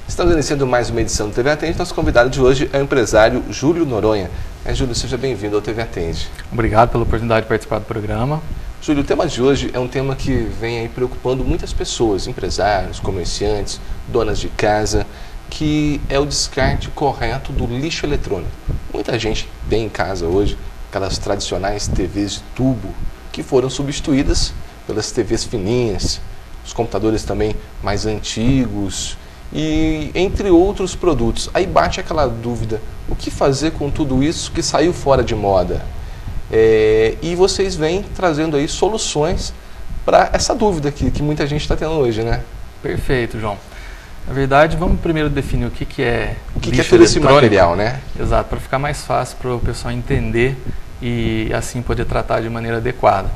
Estamos iniciando mais uma edição do TV Atende. Nosso convidado de hoje é o empresário Júlio Noronha. Júlio, seja bem-vindo ao TV Atende. Obrigado pela oportunidade de participar do programa. Júlio, o tema de hoje é um tema que vem aí preocupando muitas pessoas, empresários, comerciantes, donas de casa, que é o descarte correto do lixo eletrônico. Muita gente tem em casa hoje aquelas tradicionais TVs de tubo que foram substituídas pelas TVs fininhas, os computadores também mais antigos e entre outros produtos. Aí bate aquela dúvida, o que fazer com tudo isso que saiu fora de moda? E vocês vêm trazendo aí soluções para essa dúvida que muita gente está tendo hoje, né? Perfeito, João. Na verdade, vamos primeiro definir o que é o que é todo esse material, né? Exato, para ficar mais fácil para o pessoal entender e assim poder tratar de maneira adequada.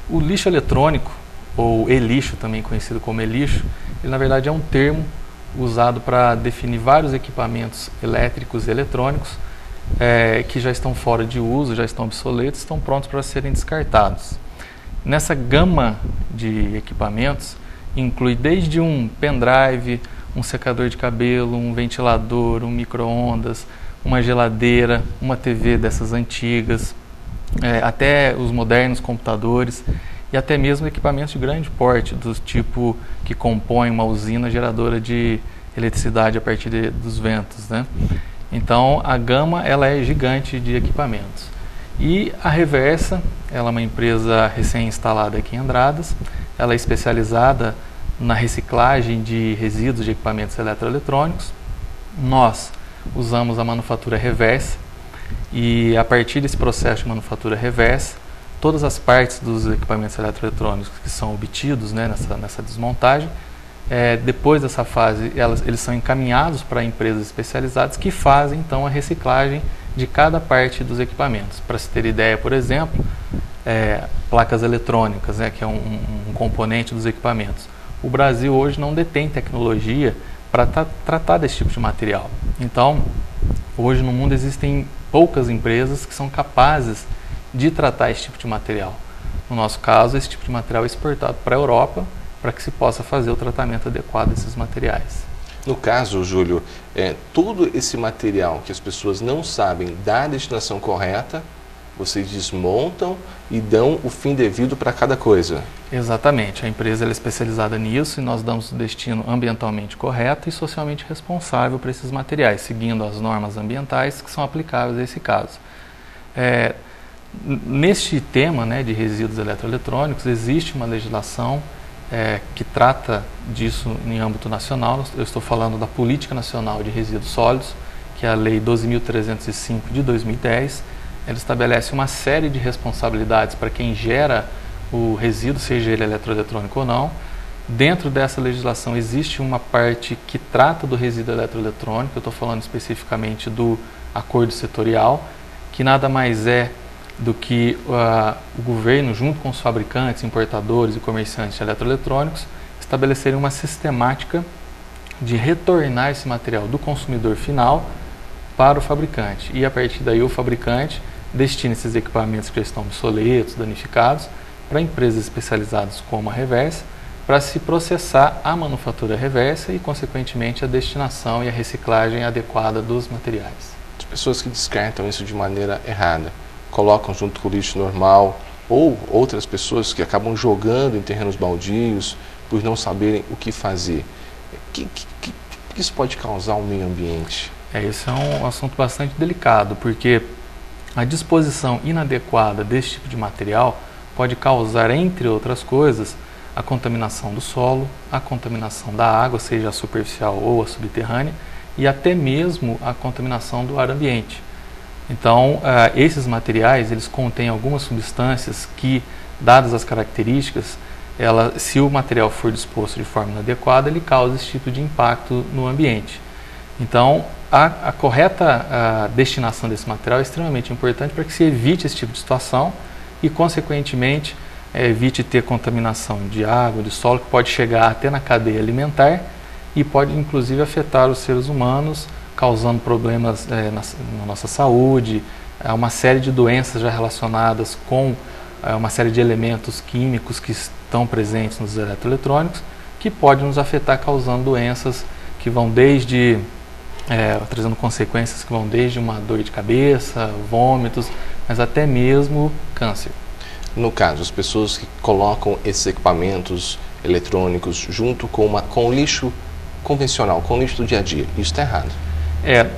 O lixo eletrônico, ou e-lixo, também conhecido como e-lixo, ele na verdade é um termo usado para definir vários equipamentos elétricos e eletrônicos que já estão fora de uso, já estão obsoletos, estão prontos para serem descartados. Nessa gama de equipamentos, inclui desde um pendrive, um secador de cabelo, um ventilador, um micro-ondas, uma geladeira, uma TV dessas antigas, até os modernos computadores e até mesmo equipamentos de grande porte, do tipo que compõem uma usina geradora de eletricidade a partir dos ventos, né? Então, a gama ela é gigante de equipamentos. E a Reversa, ela é uma empresa recém-instalada aqui em Andradas, ela é especializada na reciclagem de resíduos de equipamentos eletroeletrônicos. Nós usamos a manufatura reversa e a partir desse processo de manufatura reversa, todas as partes dos equipamentos eletroeletrônicos que são obtidos, né, nessa desmontagem, depois dessa fase eles são encaminhados para empresas especializadas que fazem então a reciclagem de cada parte dos equipamentos. Para se ter ideia, por exemplo, placas eletrônicas, que é um componente dos equipamentos. O Brasil hoje não detém tecnologia para tratar desse tipo de material. Então, hoje no mundo existem poucas empresas que são capazes de tratar esse tipo de material. No nosso caso, esse tipo de material é exportado para a Europa para que se possa fazer o tratamento adequado desses materiais. No caso, Júlio, todo esse material que as pessoas não sabem da destinação correta, vocês desmontam e dão o fim devido para cada coisa. Exatamente. A empresa é especializada nisso e nós damos o destino ambientalmente correto e socialmente responsável para esses materiais, seguindo as normas ambientais que são aplicáveis a esse caso. Neste tema, né, de resíduos eletroeletrônicos, existe uma legislação que trata disso em âmbito nacional. Eu estou falando da Política Nacional de Resíduos Sólidos, que é a Lei 12.305 de 2010. Ela estabelece uma série de responsabilidades para quem gera o resíduo, seja ele eletroeletrônico ou não. Dentro dessa legislação existe uma parte que trata do resíduo eletroeletrônico, eu estou falando especificamente do acordo setorial, que nada mais é do que o governo, junto com os fabricantes, importadores e comerciantes de eletroeletrônicos, estabelecerem uma sistemática de retornar esse material do consumidor final para o fabricante. E a partir daí o fabricante destina esses equipamentos que já estão obsoletos, danificados, para empresas especializadas como a Reversa, para se processar a manufatura reversa e, consequentemente, a destinação e a reciclagem adequada dos materiais. As pessoas que descartam isso de maneira errada, colocam junto com o lixo normal, ou outras pessoas que acabam jogando em terrenos baldios por não saberem o que fazer. O que isso pode causar ao meio ambiente? Esse é um assunto bastante delicado, porque a disposição inadequada desse tipo de material pode causar, entre outras coisas, a contaminação do solo, a contaminação da água, seja a superficial ou a subterrânea, e até mesmo a contaminação do ar ambiente. Então, esses materiais, eles contêm algumas substâncias que, dadas as características, se o material for disposto de forma inadequada, ele causa esse tipo de impacto no ambiente. Então, a correta destinação desse material é extremamente importante para que se evite esse tipo de situação e, consequentemente, evite ter contaminação de água, de solo, que pode chegar até na cadeia alimentar e pode, inclusive, afetar os seres humanos, causando problemas na nossa saúde, uma série de doenças já relacionadas com uma série de elementos químicos que estão presentes nos eletroeletrônicos, que podem nos afetar causando doenças que vão desde, trazendo consequências que vão desde uma dor de cabeça, vômitos, mas até mesmo câncer. No caso, as pessoas que colocam esses equipamentos eletrônicos junto com o lixo convencional, com o lixo do dia a dia, isso está errado?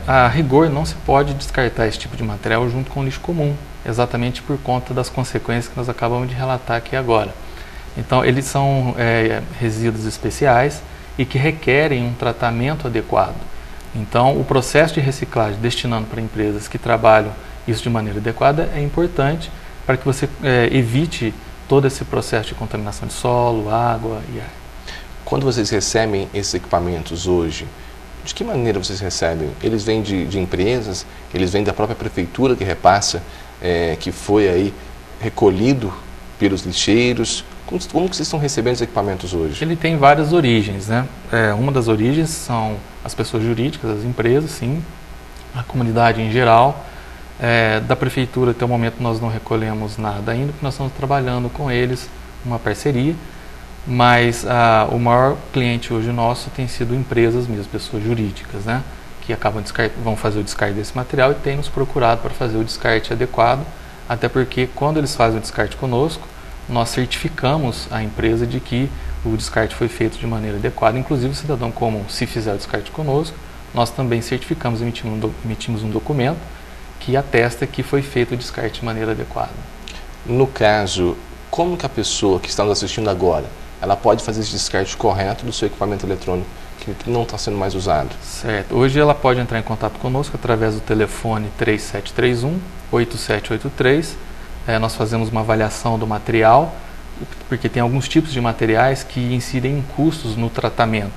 A rigor não se pode descartar esse tipo de material junto com o lixo comum, exatamente por conta das consequências que nós acabamos de relatar aqui agora. Então, eles são resíduos especiais e que requerem um tratamento adequado. Então, o processo de reciclagem destinando para empresas que trabalham isso de maneira adequada é importante para que você evite todo esse processo de contaminação de solo, água e ar. Quando vocês recebem esses equipamentos hoje, de que maneira vocês recebem? Eles vêm de empresas, eles vêm da própria prefeitura que repassa, que foi aí recolhido pelos lixeiros? Como que vocês estão recebendo os equipamentos hoje? Ele tem várias origens, né? Uma das origens são as pessoas jurídicas, as empresas, sim, a comunidade em geral. Da prefeitura, até o momento, nós não recolhemos nada ainda, porque nós estamos trabalhando com eles uma parceria, mas o maior cliente hoje nosso tem sido empresas mesmo, pessoas jurídicas, né? Que vão fazer o descarte desse material e têm nos procurado para fazer o descarte adequado, até porque quando eles fazem o descarte conosco, nós certificamos a empresa de que o descarte foi feito de maneira adequada. Inclusive, o cidadão comum, se fizer o descarte conosco, nós também certificamos, emitimos um documento que atesta que foi feito o descarte de maneira adequada. No caso, como que a pessoa que está nos assistindo agora, ela pode fazer esse descarte correto do seu equipamento eletrônico que não está sendo mais usado? Certo. Hoje ela pode entrar em contato conosco através do telefone 3731-8783. Nós fazemos uma avaliação do material, porque tem alguns tipos de materiais que incidem em custos no tratamento.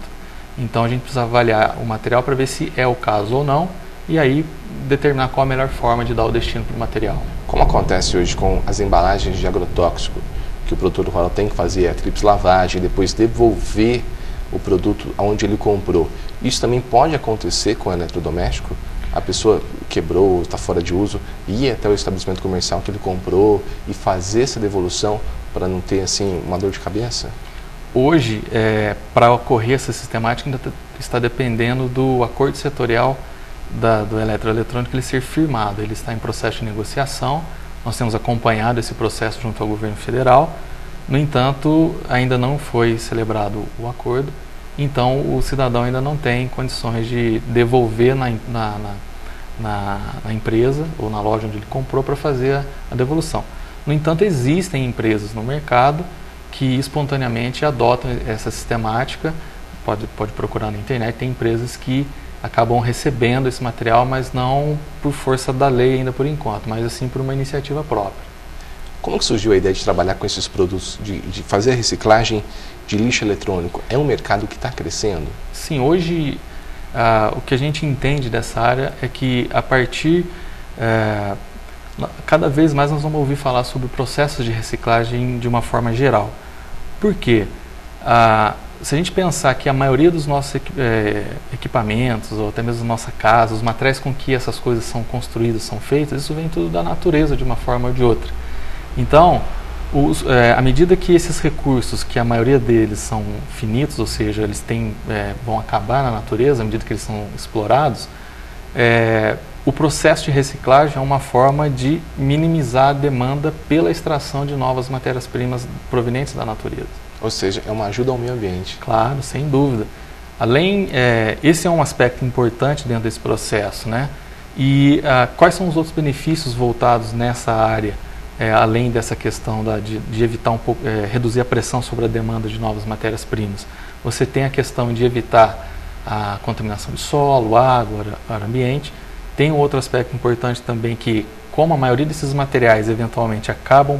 Então a gente precisa avaliar o material para ver se é o caso ou não, e aí determinar qual a melhor forma de dar o destino para o material. Como acontece hoje com as embalagens de agrotóxico, que o produtor rural tem que fazer a tríplice lavagem e depois devolver o produto aonde ele comprou. Isso também pode acontecer com o eletrodoméstico? A pessoa quebrou, está fora de uso, ir até o estabelecimento comercial que ele comprou e fazer essa devolução para não ter assim uma dor de cabeça? Hoje, para ocorrer essa sistemática, ainda está dependendo do acordo setorial do eletroeletrônico ele ser firmado. Ele está em processo de negociação, nós temos acompanhado esse processo junto ao governo federal. No entanto, ainda não foi celebrado o acordo, então o cidadão ainda não tem condições de devolver na empresa ou na loja onde ele comprou para fazer a devolução. No entanto, existem empresas no mercado que espontaneamente adotam essa sistemática, pode procurar na internet, tem empresas que acabam recebendo esse material, mas não por força da lei ainda por enquanto, mas assim por uma iniciativa própria. Como que surgiu a ideia de trabalhar com esses produtos, de fazer a reciclagem de lixo eletrônico? É um mercado que está crescendo? Sim, hoje o que a gente entende dessa área é que a partir, cada vez mais nós vamos ouvir falar sobre processos de reciclagem de uma forma geral. Por quê? Se a gente pensar que a maioria dos nossos equipamentos, ou até mesmo nossa casa, os materiais com que essas coisas são construídas, são feitas, isso vem tudo da natureza de uma forma ou de outra. Então, à medida que esses recursos, que a maioria deles são finitos, ou seja, eles vão acabar na natureza à medida que eles são explorados, o processo de reciclagem é uma forma de minimizar a demanda pela extração de novas matérias-primas provenientes da natureza. Ou seja, é uma ajuda ao meio ambiente. Claro, sem dúvida. Esse é um aspecto importante dentro desse processo, né? E quais são os outros benefícios voltados nessa área, além dessa questão de evitar um pouco, reduzir a pressão sobre a demanda de novas matérias-primas? Você tem a questão de evitar a contaminação de solo, água, ar ambiente. Tem um outro aspecto importante também que, como a maioria desses materiais eventualmente acabam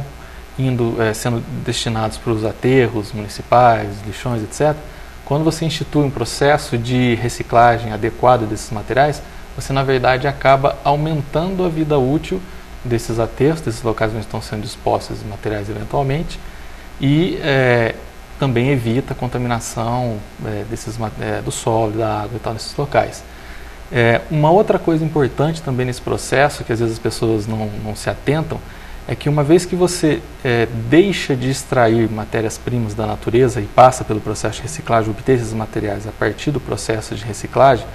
sendo destinados para os aterros municipais, lixões, etc., quando você institui um processo de reciclagem adequado desses materiais, você na verdade acaba aumentando a vida útil desses aterros, desses locais onde estão sendo dispostos esses materiais eventualmente, e também evita a contaminação do solo, da água e tal nesses locais. Uma outra coisa importante também nesse processo, que às vezes as pessoas não se atentam, é que uma vez que você deixa de extrair matérias-primas da natureza e passa pelo processo de reciclagem, obter esses materiais a partir do processo de reciclagem,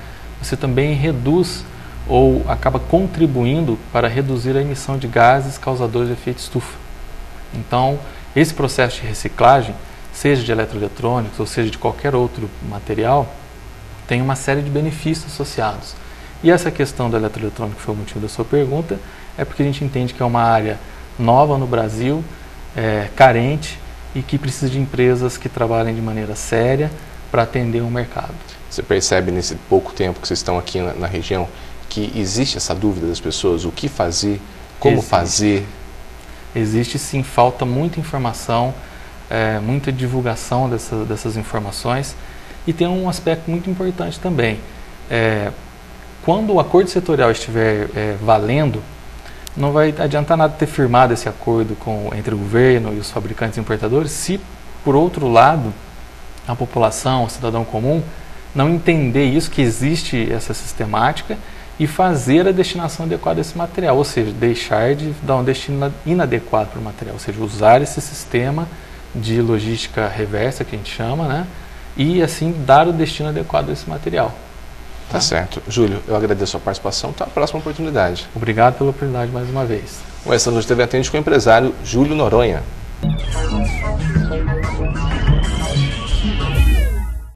você também reduz ou acaba contribuindo para reduzir a emissão de gases causadores de efeito estufa. Então, esse processo de reciclagem, seja de eletroeletrônicos ou seja de qualquer outro material, tem uma série de benefícios associados. E essa questão do eletroeletrônico, que foi o motivo da sua pergunta, é porque a gente entende que é uma área nova no Brasil, carente e que precisa de empresas que trabalhem de maneira séria para atender o mercado. Você percebe nesse pouco tempo que vocês estão aqui na região que existe essa dúvida das pessoas, o que fazer, como fazer? Existe sim, falta muita informação, muita divulgação dessas informações, e tem um aspecto muito importante também. Quando o acordo setorial estiver valendo, não vai adiantar nada ter firmado esse acordo entre o governo e os fabricantes e importadores se, por outro lado, a população, o cidadão comum, não entender isso, que existe essa sistemática, e fazer a destinação adequada desse material, ou seja, deixar de dar um destino inadequado para o material, ou seja, usar esse sistema de logística reversa, que a gente chama, né? E assim dar o destino adequado desse material. Tá certo. Júlio, eu agradeço a sua participação. Até a próxima oportunidade. Obrigado pela oportunidade mais uma vez. O Extra Noite TV atende com o empresário Júlio Noronha.